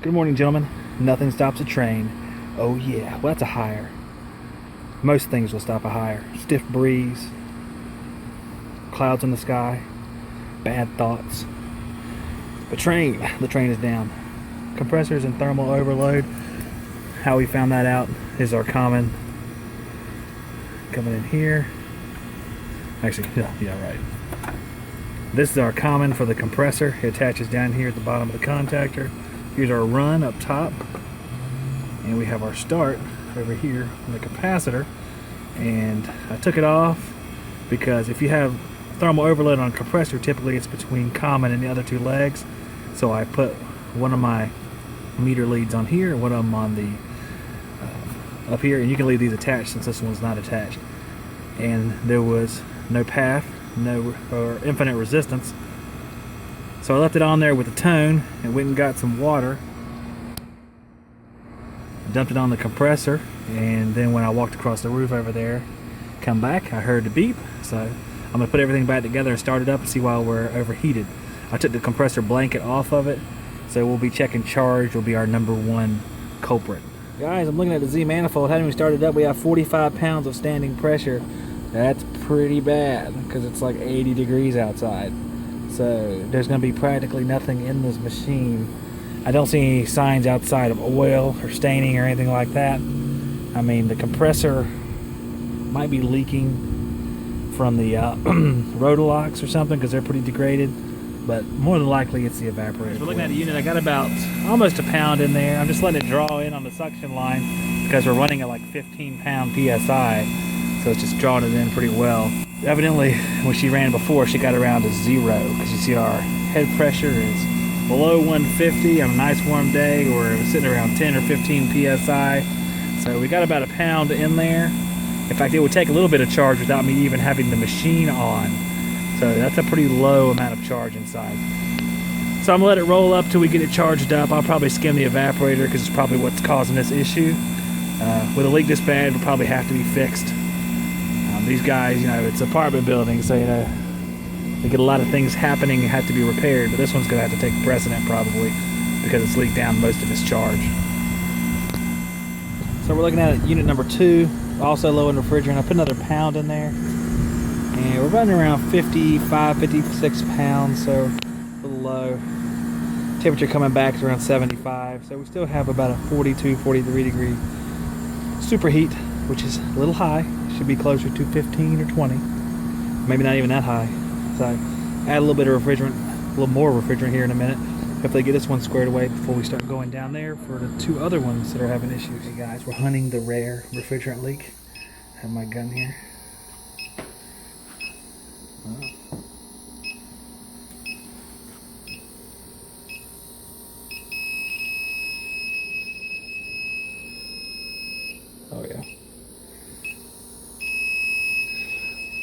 Good morning, gentlemen. Nothing stops a train. Oh yeah, well that's a hire. Most things will stop a hire. Stiff breeze, clouds in the sky, bad thoughts. The train is down. Compressors and thermal overload. How we found that out is our common coming in here. Actually, yeah, right. This is our common for the compressor. It attaches down here at the bottom of the contactor. Here's our run up top, and we have our start over here on the capacitor. And I took it off because if you have thermal overload on a compressor, typically it's between common and the other two legs. So I put one of my meter leads on here, one of them on the up here, and you can leave these attached since this one's not attached. And there was no path, or infinite resistance. So I left it on there with a tone and went and got some water. Dumped it on the compressor, and then when I walked across the roof over there, come back, I heard the beep. So I'm gonna put everything back together and start it up and see why we're overheated. I took the compressor blanket off of it, so we'll be checking charge. Will be our number one culprit. Guys, I'm looking at the Z manifold. Having we started up, we have 45 pounds of standing pressure. That's pretty bad because it's like 80 degrees outside. So there's going to be practically nothing in this machine. I don't see any signs outside of oil or staining or anything like that. I mean, the compressor might be leaking from the rotolocks or something because they're pretty degraded, but more than likely it's the evaporator. So we're looking at the unit. I got about almost a pound in there. I'm just letting it draw in on the suction line because we're running at like 15 pound PSI, so it's just drawing it in pretty well. Evidently, when she ran before, she got around to 0 because you see our head pressure is below 150 on a nice warm day. We're sitting around 10 or 15 PSI. So we got about a pound in there. In fact, it would take a little bit of charge without me even having the machine on. So that's a pretty low amount of charge inside. So I'm gonna let it roll up till we get it charged up. I'll probably skim the evaporator because it's probably what's causing this issue. With a leak this bad, it'll probably have to be fixed. These guys, it's apartment buildings, so they get a lot of things happening and have to be repaired, but this one's gonna have to take precedent probably because it's leaked down most of its charge. So we're looking at unit number 2, also low in refrigerant. I put another pound in there, and we're running around 55, 56 pounds, so a little low. Temperature coming back is around 75, so we still have about a 42, 43 degree superheat, which is a little high. Should be closer to 15 or 20, maybe not even that high. So add a little bit of refrigerant, a little more refrigerant here in a minute. Hopefully get this one squared away before we start going down there for the 2 other ones that are having issues. Hey guys, we're hunting the rare refrigerant leak. I have my gun here. Oh yeah.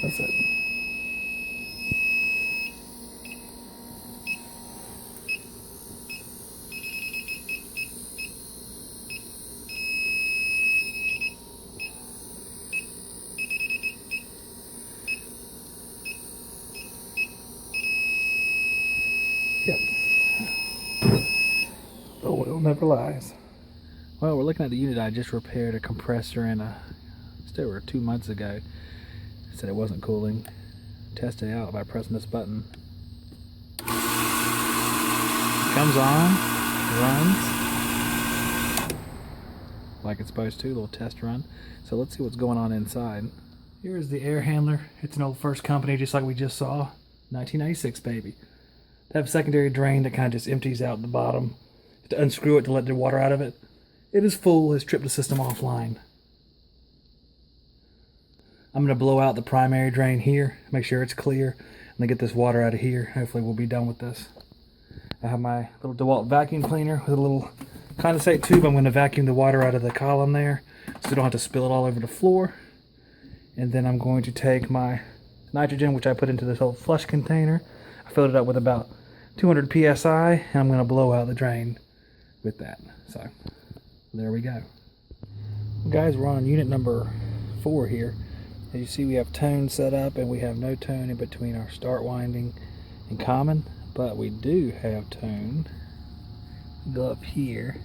That's it. Yep. The oil never lies. Well, we're looking at the unit. I just repaired a compressor in a store 2 months ago. It said it wasn't cooling. Test it out by pressing this button. It comes on, runs like it's supposed to, little test run. So let's see what's going on inside. Here is the air handler. It's an old First Company, just like we just saw. 1996, baby. They have a secondary drain that kind of just empties out the bottom. To unscrew it to let the water out of it. It is full. It's tripped the system offline. I'm going to blow out the primary drain here, make sure it's clear, and then get this water out of here. Hopefully we'll be done with this. I have my little DeWalt vacuum cleaner with a little condensate tube. I'm going to vacuum the water out of the column there so we don't have to spill it all over the floor. And then I'm going to take my nitrogen, which I put into this old flush container. I filled it up with about 200 PSI, and I'm going to blow out the drain with that. So there we go. Well, guys, we're on unit number 4 here. As you see, we have tone set up, and we have no tone in between our start winding and common, but we do have tone go up here.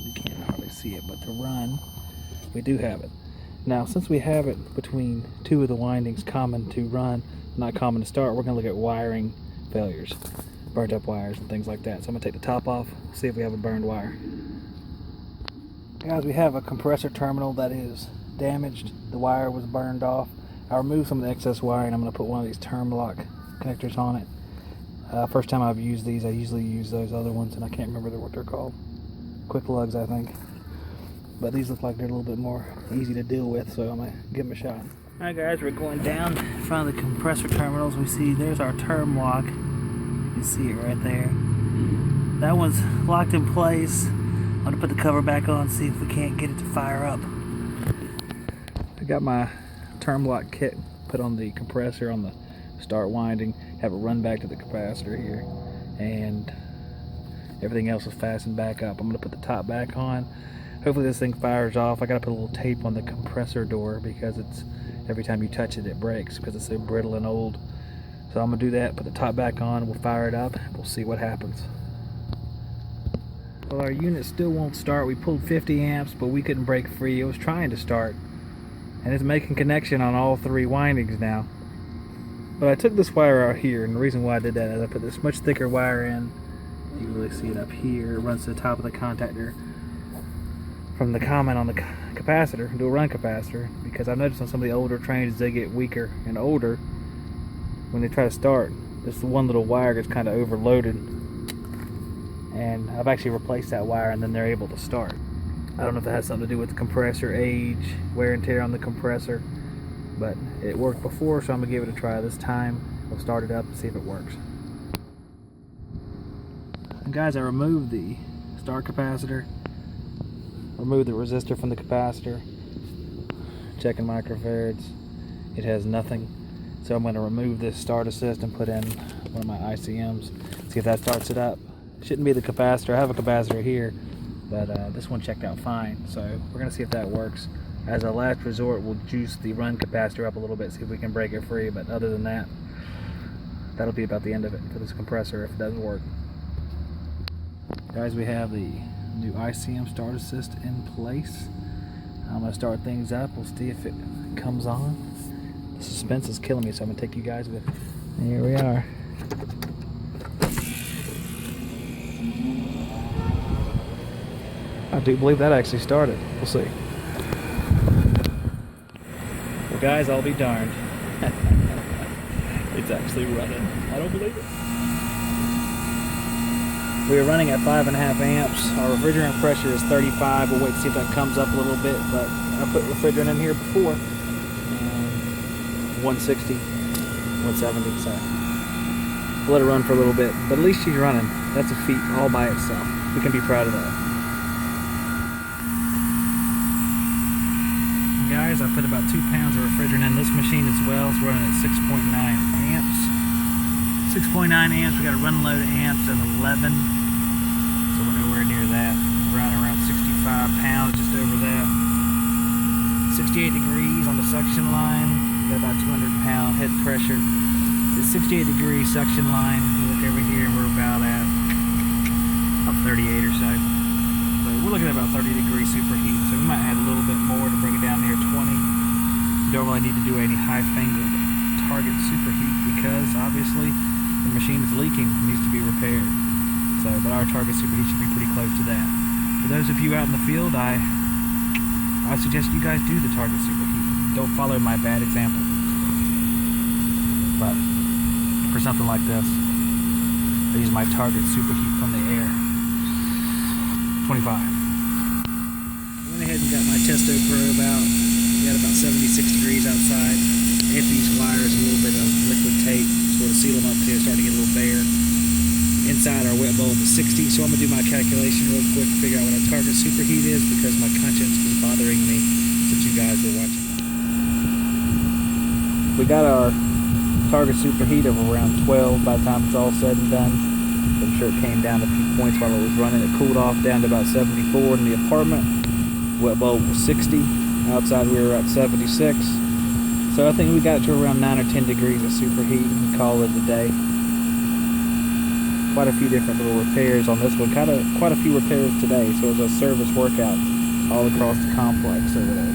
You can't hardly see it, but to run, we do have it. Now, since we have it between two of the windings common to run, not common to start, we're going to look at wiring failures, burnt up wires and things like that. So I'm going to take the top off, see if we have a burned wire. Guys, we have a compressor terminal that is damaged. The wire was burned off. I removed some of the excess wire and I'm going to put one of these term lock connectors on it. First time I've used these, I usually use those other ones and I can't remember what they're called. Quick lugs, I think. But these look like they're a little bit more easy to deal with, so I'm going to give them a shot. Alright guys, we're going down in front of the compressor terminals. We see there's our term lock. You can see it right there. That one's locked in place. I'm going to put the cover back on, see if we can't get it to fire up. I got my term lock kit put on the compressor on the start winding. Have it run back to the capacitor here. And everything else is fastened back up. I'm going to put the top back on. Hopefully this thing fires off. I gotta put a little tape on the compressor door because it's every time you touch it, it breaks because it's so brittle and old. So I'm gonna do that, put the top back on, we'll fire it up, we'll see what happens. Well, our unit still won't start. We pulled 50 amps, but we couldn't break free. It was trying to start. And it's making connection on all three windings now. But I took this wire out here, and the reason why I did that is I put this much thicker wire in. You can really see it up here. It runs to the top of the contactor from the common on the capacitor into a run capacitor, because I've noticed on some of the older trains they get weaker and older when they try to start. This one little wire gets kind of overloaded, and I've actually replaced that wire and then they're able to start. I don't know if that has something to do with the compressor age, wear and tear on the compressor, but it worked before, so I'm gonna give it a try this time. We'll start it up and see if it works. And guys, I removed the start capacitor, remove the resistor from the capacitor, checking microfarads. It has nothing, so I'm going to remove this start assist and put in one of my ICMs, see if that starts it up. Shouldn't be the capacitor. I have a capacitor here, but this one checked out fine, so we're going to see if that works. As a last resort, we'll juice the run capacitor up a little bit, see if we can break it free, but other than that, that'll be about the end of it for this compressor if it doesn't work. Guys, we have the new ICM start assist in place. I'm going to start things up. We'll see if it comes on. The suspense is killing me, so I'm going to take you guys with me. Here we are. I do believe that actually started. We'll see. Well guys, I'll be darned. It's actually running. I don't believe it. We are running at 5.5 amps. Our refrigerant pressure is 35. We'll wait to see if that comes up a little bit, but I put refrigerant in here before. And 160, 170, so we'll let it run for a little bit. But at least she's running. That's a feat all by itself. We can be proud of that. And guys, I put about 2 pounds of refrigerant in this machine as well. It's running at 6.9 amps. 6.9 amps, we got a run load of amps of 11, so we're nowhere near that. We're running around 65 pounds, just over that. 68 degrees on the suction line, we got about 200 pound head pressure. The 68 degree suction line, you look over here and we're about at 38 or so. So we're looking at about 30 degree superheat, so we might add a little bit more to bring it down near 20. You don't really need to do any high fingered target superheat because obviously the machine is leaking, needs to be repaired. So, but our target superheat should be pretty close to that. For those of you out in the field, I suggest you guys do the target superheat. Don't follow my bad example. But for something like this, I use my target superheat from the air. 25. I went ahead and got my Testo probe out. We had about 76 degrees outside. I hit these wires a little bit of liquid tape, sort of seal them up because they're starting to get a little bare. Inside our wet bulb is 60, so I'm going to do my calculation real quick to figure out what our target superheat is because my conscience was bothering me since you guys were watching. We got our target superheat of around 12 by the time it's all said and done. I'm sure it came down a few points while it was running. It cooled off down to about 74 in the apartment. Wet bulb was 60. Outside we were at 76. So I think we got to around 9 or 10 degrees of superheat and call it a day. quite a few different little repairs on this one. Quite a few repairs today, so it was a service workout all across the complex over there,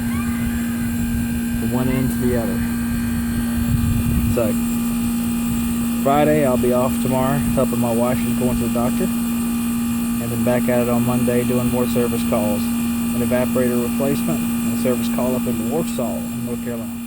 from one end to the other. So Friday I'll be off tomorrow, helping my wife. She's going to the doctor, and then back at it on Monday doing more service calls, an evaporator replacement, and a service call up in Warsaw, North Carolina.